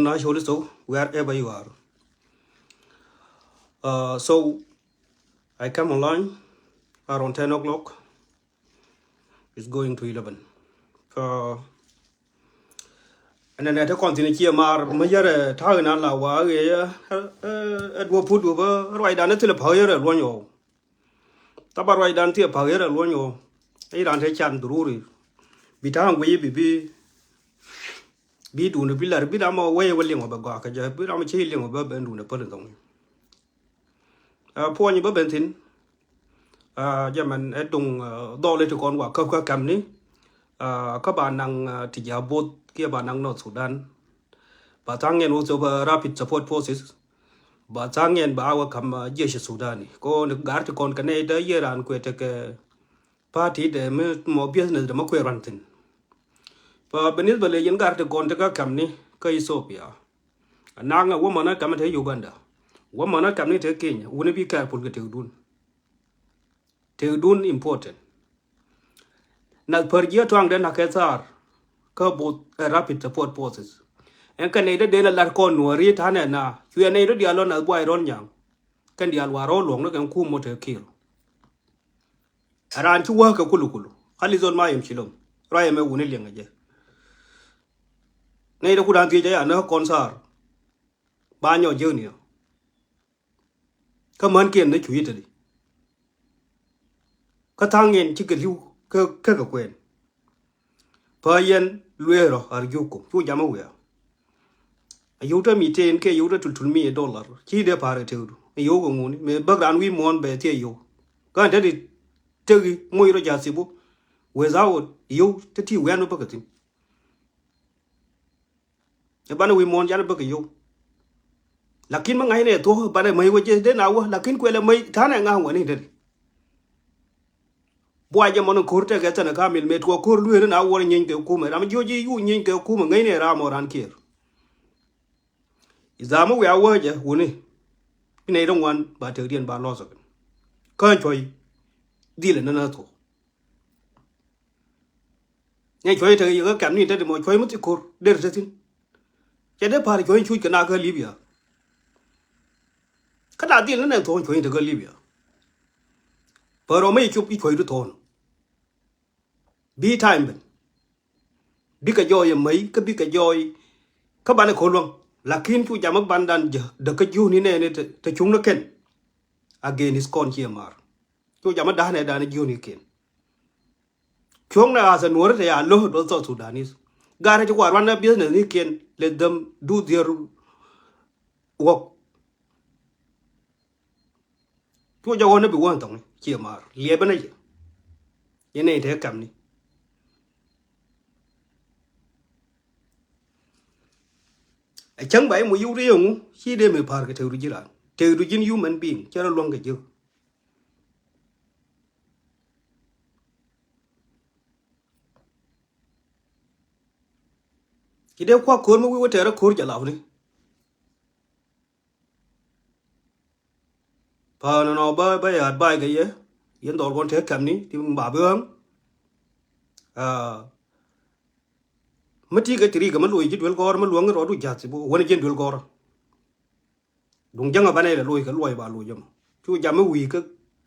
National so wherever you are. So I come online around 10 o'clock. It's going to 11. And then I continue here. Major Targan Allah wa at what put over right down until a power at one yo. Taba right down to a power at one yo. I don't take chan druri. Bitang we be doing the pillar, bit I'm away willing of a guaca, but I'm a chilling of a bend on the person. Poor you bentin. Jamen ở trong đo lên cho con quả cấp cầm ní các bạn năng thì giờ bot kia bạn năng North Sudan bà tăng nhiên also rapid support forces bà tăng nhiên bà ao cầm jeshi Sudan có nước gar cho con cái này đấy giờ ran quẹt cái party để mà business để mà quẹt ran tin và bên đây bây giờ gar cho con cái cầm ní cái Ethiopia năng woman cầm thế Uganda woman cầm ní thế Kenya wouldn't be careful cái điều đun thì đun important na per year toang den haketar ka bot rapid support forces en kan ida den lar kon nori thane na chu ne do dialo na boy ron yang kan dial waro long no kan ku mo te kil ran chu wa ka kulu khali zon ma yim chilom raye me woni lenga je ne do ku dan ti ja na kon sar ba nyo je ni ka man kien ne chu yita di ka thangen chi ka liu ka kwen pa yen luero ar yuko chu jama we ayuta mi ten ke yuta tul mi dollar chi de pare te du yo go nguni me bagran wi mon be te yo ka de te moy ro jasibu without yo te ti we no bagatin e bana wi mon jana baga yo lakin ma ngai ne to bana mai waje de na wa lakin kwele mai thana nga ngani de boy je mon kurte ke tana kamil me to kur luere na wor nyen ke kuma ram joji yu nyen ke kuma ngai ne ra mo ran kir izama we awaje woni ine dong wan ba te dien ba lo so kan choi dile na to ne choi te yo kam ni te mo choi mu ti kur der te tin che de par choi chui kana ka libya kada dile na to choi te ka libya pero me chup i choi du ton bi time ben bi ka joy mai ka bi ka joy ka ba ne ko long lakin chu jamak bandan de ka ju ni ne te chung no ken again is con here mar chu jamak da ne da ne ju ni ken chung na as nuor te ya lo do so Sudanese gare chu war wan business ni ken let them do their work chu jawo ne bi wan tong here mar le ba ne ye ne te kam ni chẳng bảy mùi yêu riêng khi đêm mới phá cái theo đuôi jiran theo đuôi jin human being cho nó luôn cái chứ khi đêm qua khốn mà quý cái khốn chả lão này phá nó bay hạt bay cái gì yên đồn con thế cầm ní thì bà bướng mất đi cái trì cái mất lùi chít đuôi cor mất luống cái đó đuôi chặt thì bộ quên trên đuôi cor đúng chẳng là bên này là lùi cái lùi bà lùi chấm chú chả mới quỳ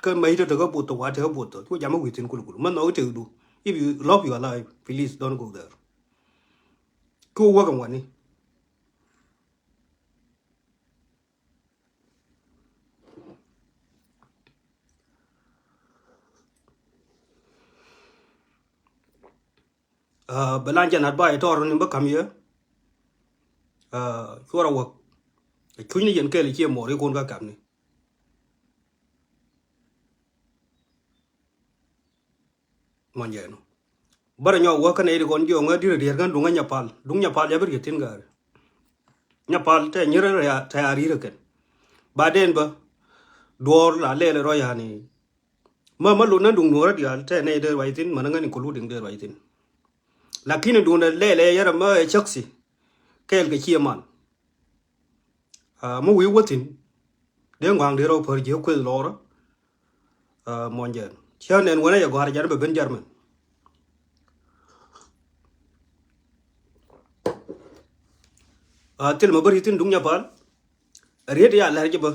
cái mấy đứa cái bột tổ cái bột tổ chú chả mới quỳ trên cùi mất nói chữ đủ if you love your life please don't go there cô qua cầm quản đi belanja nat ba ito ron ba kam ye chura wak chuny ni yen ke li che mo ri kon ga kam ni mon je no bara nyo wa kan e kon jo nga dir dir kan dunga nyapal ya ber yetin gar nyapal te nyere ya ta ari re ken ba den ba dor la le ro ya ni ma lu na dung no ra dia te ne de wai tin mananga ni ko lu ding de wai tin lakini dun le ya ma e chaksi kel ke chi man mu wi watin de ngwang de ro per je ko lo ra mon je cha nen wona ya gwar jar be ben jarman til ma bari tin dung nya pal riet ya la jeba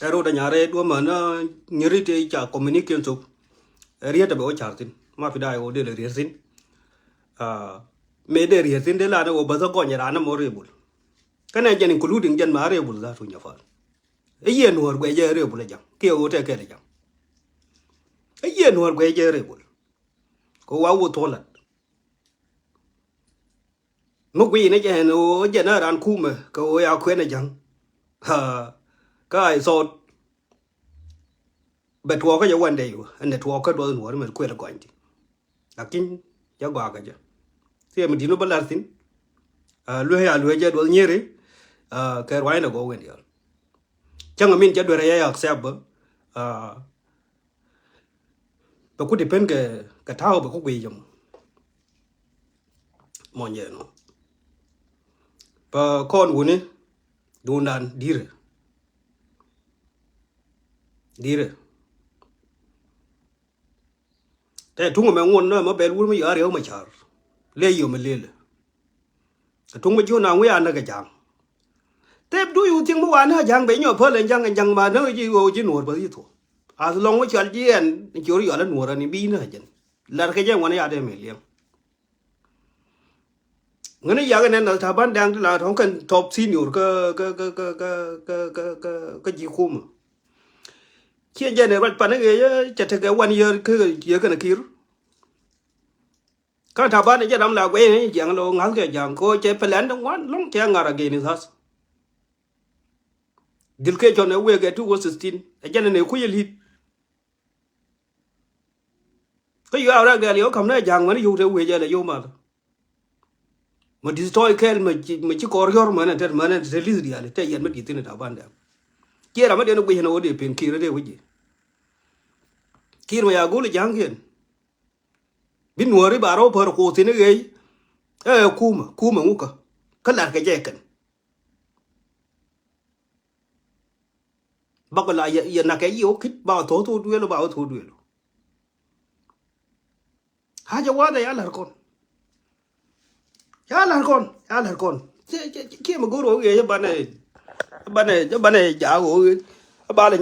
ero da nyare do ma na nyiri te cha communication so riet ba o chartin ma fi dai o de le riet sin me de riet sin de la o ba ko nya na mo rebul kana jen including jen ma rebul za tu nya fal e yen wor gwe je rebul jam ke o te ke jam e yen wor gwe je rebul ko wa wo tolat mo gwi ne jen o jen na ran ku me ko ya kwen ne jang ka ai so bet wo ka je wan de yo ne to ka do no me kwe la ko anti lakin ya gwa ka je se mi dino balar tin lu ya lu je do nyere ka rwai na go wen yo chang min je do re ya accept ba ku depend ka tao ba ku gwi jam mo nye no ba kon wu ni du nan dire te tungu me ngon no ma bel wur ma yare o ma char le yo me lele tungu jo na ngwe ana ga jang te du yu ting mo wan ha jang be nyo pho le jang ma no ji go ji nor ba ji to as long wo chal ji en jo ri ala nor ni bi na jen lar ke jang wan ya de me le ngene ya ga nen ta ban dang la thong kan top senior ka ji khum chia je ne rat pa ne ge cha te ga wan year ye ka na kir ka ta ban je dam la gwe jang lo ngal ke jang ko che plan dong wan long che ngara ge ni has dil ke chone we ge 2016 e je ne ku ye lit ko yu ara ga yo kam na jang man yu te we je le yo ma destroy kel ma ci kor yor ma na ter ma na te lis dia le te yen ma di tin ta ban da kira ma de no gwe no de pen kira de we kir ma ya go le jang gen bin wori baro par ko tin ge kuma nguka kala ka je kan bakala ya na ke yo kit ba to duelo ba to duelo haja wada ya lar kon ke ma goro ge bane ja go ba le